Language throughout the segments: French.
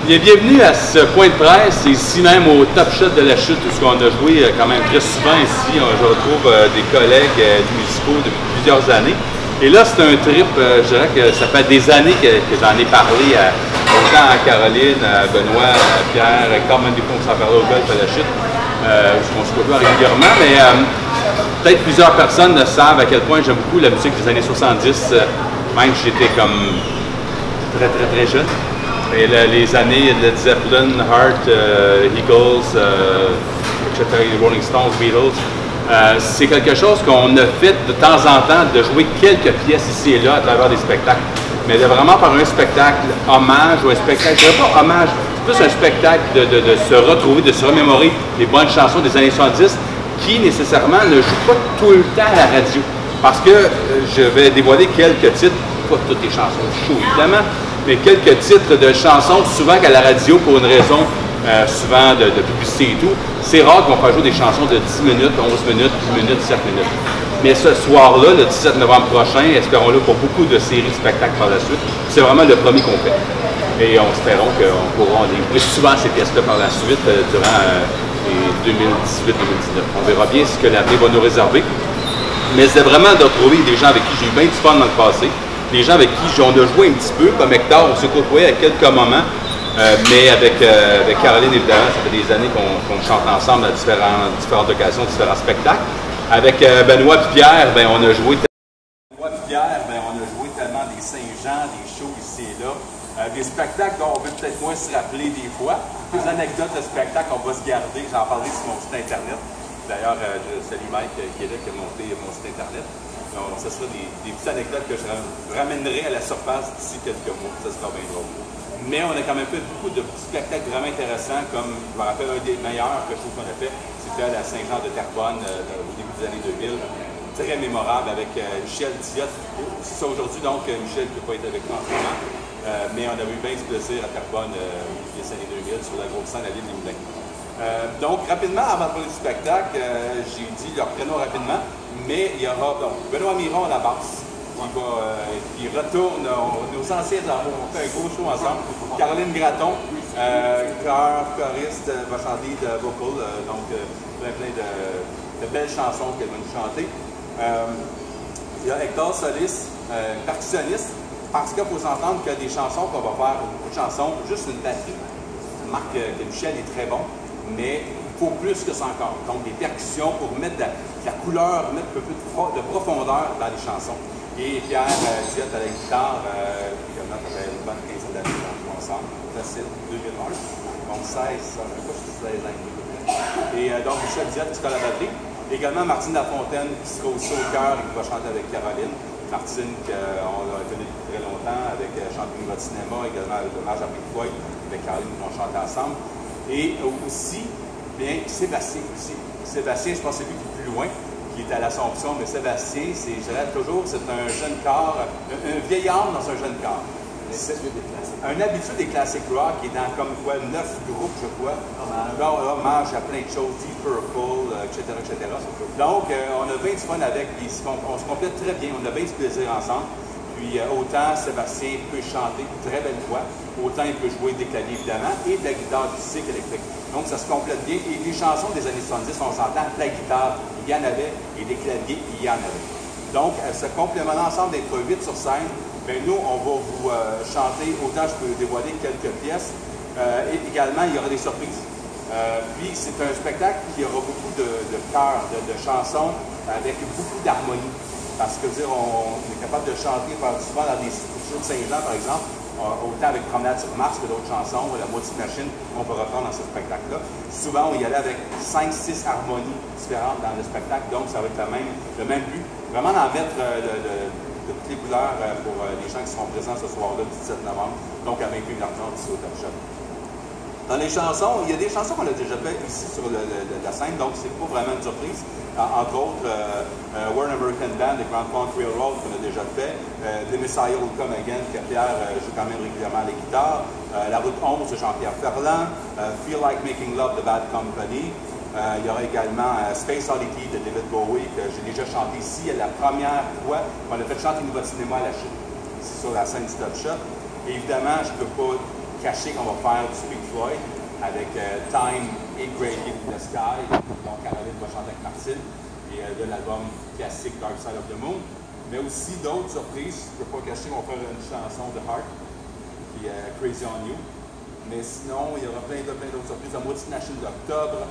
Bien, bienvenue à ce point de presse, ici même au Top Shot de la Chute, où on a joué quand même très souvent ici. Je retrouve des collègues musicaux depuis plusieurs années. Et là, c'est un trip, je dirais que ça fait des années que j'en ai parlé autant à Caroline, à Benoît, à Pierre, quand même des fois on s'en parlait au golf à la Chute, où on se côtoie régulièrement, mais peut-être plusieurs personnes ne savent à quel point j'aime beaucoup la musique des années 70, même si j'étais comme très jeune. Et les années de Led Zeppelin, Heart, Eagles, etc., les Rolling Stones, Beatles, c'est quelque chose qu'on a fait de temps en temps, de jouer quelques pièces ici et là à travers des spectacles. Mais de vraiment par un spectacle hommage ou un spectacle, je dirais pas hommage, c'est plus un spectacle de se retrouver, de se remémorer les bonnes chansons des années 70 qui nécessairement ne jouent pas tout le temps à la radio. Parce que je vais dévoiler quelques titres, pas toutes les chansons du show évidemment, mais quelques titres de chansons, souvent qu'à la radio, pour une raison souvent de publicité et tout, c'est rare qu'on fasse jouer des chansons de 10 minutes, 11 minutes, 10 minutes, 7 minutes. Mais ce soir-là, le 17 novembre prochain, espérons-le pour beaucoup de séries de spectacles par la suite, c'est vraiment le premier qu'on fait. Et espérons qu'on pourra jouer souvent ces pièces-là par la suite durant les 2018-2019. On verra bien ce que l'avenir va nous réserver. Mais c'est vraiment de retrouver des gens avec qui j'ai eu bien du fun dans le passé. Des gens avec qui on a joué un petit peu, comme Hector, on s'est côtoyé à quelques moments, mais avec Caroline, évidemment, ça fait des années qu'on chante ensemble à différentes occasions, différents spectacles. Avec Benoît et Pierre, on a joué tellement des Saint-Jean, des shows ici et là, des spectacles dont on veut peut-être moins se rappeler des fois. Des anecdotes de spectacles, on va se garder, j'en parlerai sur mon site internet. D'ailleurs, je salue Mike qui est là, qui a monté mon site internet. Donc, ce sera des petites anecdotes que je ramènerai à la surface d'ici quelques mois. Ça sera bien drôle. Mais on a quand même fait beaucoup de petits spectacles vraiment intéressants, comme je me rappelle un des meilleurs que je trouve qu'on a fait, c'était à la Saint-Jean de Terrebonne au début des années 2000. Très mémorable avec Michel Diot. C'est ça aujourd'hui, donc Michel qui n'a pas été avec nous en ce moment. Mais on avait eu bien du plaisir à Terrebonne les années 2000 sur la grosse scène à l'île des Moulins. Donc, rapidement, avant de parler du spectacle, j'ai dit leur prénom rapidement, mais il y aura donc Benoît Miron à la basse, qui retourne nos anciens amours. On fait un gros show ensemble. Caroline Gratton, choriste, va chanter de vocal, donc plein de belles chansons qu'elle va nous chanter. Il y a Hector Solis, percussionniste, parce qu'il faut s'entendre que des chansons qu'on va faire, beaucoup de chansons, juste une batterie. Ça marque que Michel est très bon. Mais il faut plus que ça encore. Donc, des percussions pour mettre de la couleur, mettre un peu de profondeur dans les chansons. Et Pierre Diot à la guitare, également, ça fait une bonne quinzaine d'années qu'on joue ensemble. Facile, 2001. Donc, 16, ça ne sais pas si c'est 16 ans. Et donc, Michel Diot qui sera à la batterie. Également, Martine Lafontaine qui sera aussi au chœur et qui va chanter avec Caroline. Martine, qu'on a connu depuis très longtemps, avec Chanter votre cinéma, également avec Dommage à Pink Floyd, avec Caroline, qui vont chanter ensemble. Et aussi, bien, Sébastien aussi. Sébastien, je pense que c'est lui qui est plus loin, qui est à l'Assomption, mais Sébastien, je dirais toujours, c'est un jeune corps, un vieil homme dans un jeune corps. Un habitué des classiques rock qui est dans comme quoi 9 groupes, je crois. Hommage à plein de choses, Deep Purple, etc., etc. Donc, on a bien du fun avec, on se complète très bien, on a bien du plaisir ensemble. Puis autant Sébastien peut chanter, très belle voix, autant il peut jouer des claviers évidemment, et de la guitare physique électrique. Donc ça se complète bien. Et les chansons des années 70, on s'entend, la guitare, il y en avait, et les claviers, il y en avait. Donc ce complément ensemble d'être 8 sur scène, bien nous, on va vous chanter, autant je peux dévoiler quelques pièces, et également il y aura des surprises. Puis c'est un spectacle qui aura beaucoup de chœurs, de chansons, avec beaucoup d'harmonie. Parce que dire, on est capable de chanter souvent dans des shows de Saint-Jean, par exemple, autant avec Promenade sur Mars que d'autres chansons, La Maudite Machine, qu'on peut reprendre dans ce spectacle-là. Souvent, on y allait avec 5-6 harmonies différentes dans le spectacle, donc ça va être le même but. Vraiment d'en mettre de toutes les couleurs pour les gens qui seront présents ce soir-là, du 17 novembre, donc à 21h30 ici au Top Shot. Dans les chansons, il y a des chansons qu'on a déjà faites ici sur la scène, donc c'est pas vraiment une surprise. Entre autres, We're an American Band de Grand Funk Railroad qu'on a déjà fait, The Messiah Will Come Again que Pierre joue quand même régulièrement à la guitare, La Route 11 de Jean-Pierre Ferland, Feel Like Making Love de Bad Company. Il y aura également Space Oddity de David Bowie que j'ai déjà chanté ici la première fois qu'on a fait chanter Nouveau Cinéma à la Chute, ici sur la scène du Top Shot. Et évidemment, je ne peux pas caché qu'on va faire du Pink Floyd avec Time et Grady in the Sky. Donc Caroline va chanter avec Martine. Et de l'album classique Dark Side of the Moon. Mais aussi d'autres surprises. Je ne peux pas cacher qu'on va faire une chanson de Heart, qui est Crazy on You. Mais sinon, il y aura plein d'autres surprises. La moitié nationale d'octobre,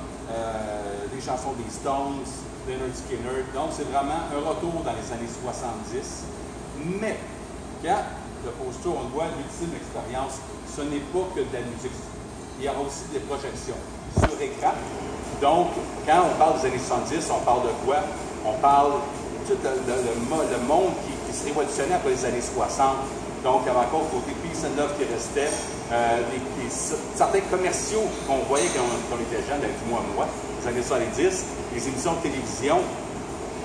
des chansons des Stones, Leonard Skinner. Donc, c'est vraiment un retour dans les années 70. Mais, quand le poster, on voit l'ultime expérience, ce n'est pas que de la musique. Il y aura aussi des projections sur écran. Donc, quand on parle des années 70, on parle de quoi? On parle tout le monde qui se révolutionnait après les années 60. Donc, il y avait encore le côté Peace and Love qui restait. Certains commerciaux qu'on voyait quand on était jeune, avec moi, les années 70, les émissions de télévision,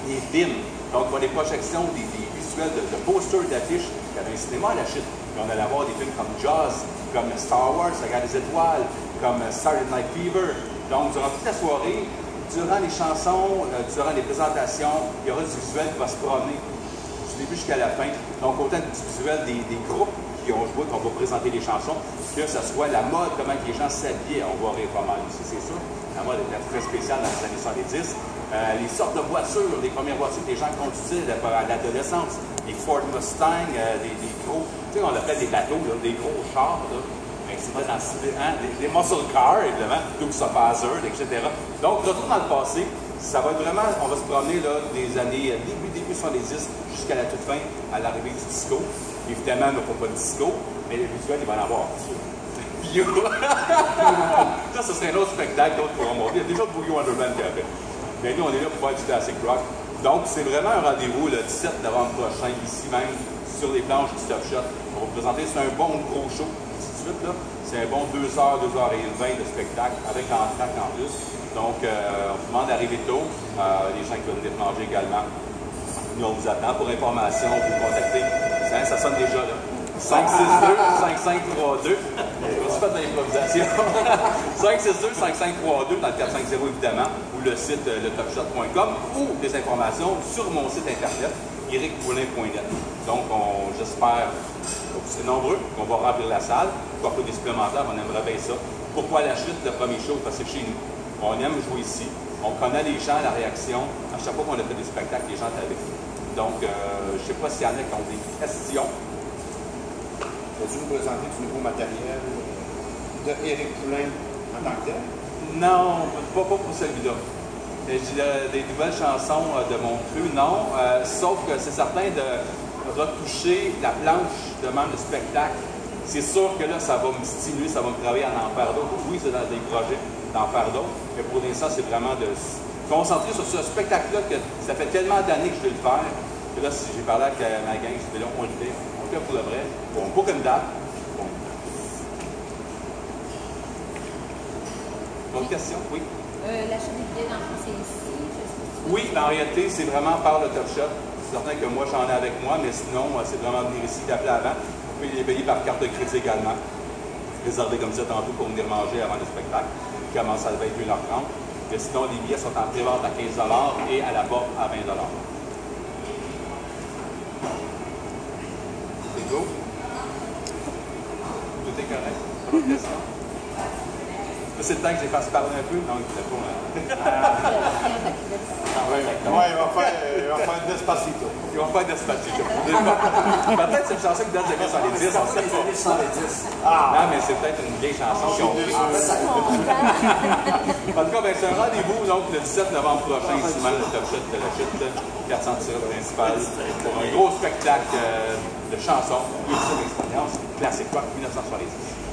les films. Donc, il y a des projections, des visuels de posters, d'affiches. Il y avait un cinéma à la chute. On allait avoir des films comme Jaws, comme Star Wars, La Guerre des Étoiles, comme Saturday Night Fever. Donc, durant toute la soirée, durant les chansons, durant les présentations, il y aura du visuel qui va se promener du début jusqu'à la fin. Donc, autant du visuel des groupes qui ont joué, qu'on va présenter les chansons, que ce soit la mode, comment les gens s'habillaient. On va rire pas mal aussi, c'est sûr. La mode était très spéciale dans les années 70. Les sortes de voitures, les premières voitures que les gens conduisaient à l'adolescence. Les Ford Mustang, des gros, tu sais, on appelle des bateaux, là, des gros chars. Là. C'était dans des muscle cars, évidemment, Dukes of Hazzard, etc. Donc, retour dans le passé, ça va être vraiment, on va se promener là, des années, début 70 jusqu'à la toute fin, à l'arrivée du disco. Évidemment, il ne faut pas de disco, mais les visuels, il va en avoir. Ça, ce serait un autre spectacle, d'autres pourront monter. Il y a déjà le Boogie Wonderland qui a fait. Mais nous, on est là pour faire du classic rock. Donc, c'est vraiment un rendez-vous le 17 novembre prochain, ici même, sur les planches du Top Shot. On va vous présenter, c'est un bon gros show. C'est un bon 2 heures, 2 heures et 20 de spectacle avec l'entracte en plus. Donc, on vous demande d'arriver tôt. Les gens qui veulent venir manger également. Nous, on vous attend. Pour information, vous contactez. Ça sonne déjà là. 562-5532. Je me suis fait de l'improvisation. 562-5532 dans le 450 évidemment, ou le site letopshot.com ou des informations sur mon site internet ericpoulin.net. Donc, j'espère que vous serez nombreux, qu'on va remplir la salle. Pourquoi pas des supplémentaires, on aimerait bien ça. Pourquoi la chute, le premier show? Parce que c'est chez nous. On aime jouer ici. On connaît les gens, la réaction. À chaque fois qu'on a fait des spectacles, les gens étaient avec nous. Donc, je ne sais pas s'il y en a qui ont des questions. Peux-tu nous présenter du nouveau matériel de Éric Poulin en tant que tel? Non, pas pour celui-là. Des nouvelles chansons de mon cru, non. Sauf que c'est certain de retoucher la planche de même le spectacle. C'est sûr que là, ça va me stimuler, ça va me travailler à en faire d'autres. Oui, c'est dans des projets d'en faire d'autres. Mais pour l'instant, c'est vraiment de se concentrer sur ce spectacle-là que ça fait tellement d'années que je vais le faire. Que là, si j'ai parlé avec ma gang, je dis là, on le fait. On le fait pour le vrai. On book une date. Bon. D'autres questions? Oui. L'achat des billets d'enfants, c'est ici? Oui, mais en réalité, c'est vraiment par le Top Shot. C'est certain que moi, j'en ai avec moi, mais sinon, c'est vraiment venir ici, d'appeler avant. Vous pouvez les payer par carte de crédit également. Réserver comme ça tantôt pour venir manger avant le spectacle, qui commence à 21h30. Mais sinon, les billets sont en pré-vente à 15 $ et à la porte à 20 $. C'est tout? Tout est correct? Pas de questions? C'est le temps que j'ai fasse parler un peu, donc c'est bon. Oui, il va faire Despacito. Ils vont faire Despacito. Peut-être c'est une chanson qui date des années 70, on sait pas. Non, mais c'est peut-être une vieille chanson qui ont pris. En tout cas, c'est un rendez-vous donc le 17 novembre prochain, ici même, le Top Shot de la chute 400 principal, pour un gros spectacle de chansons, une expérience classique rock 1970.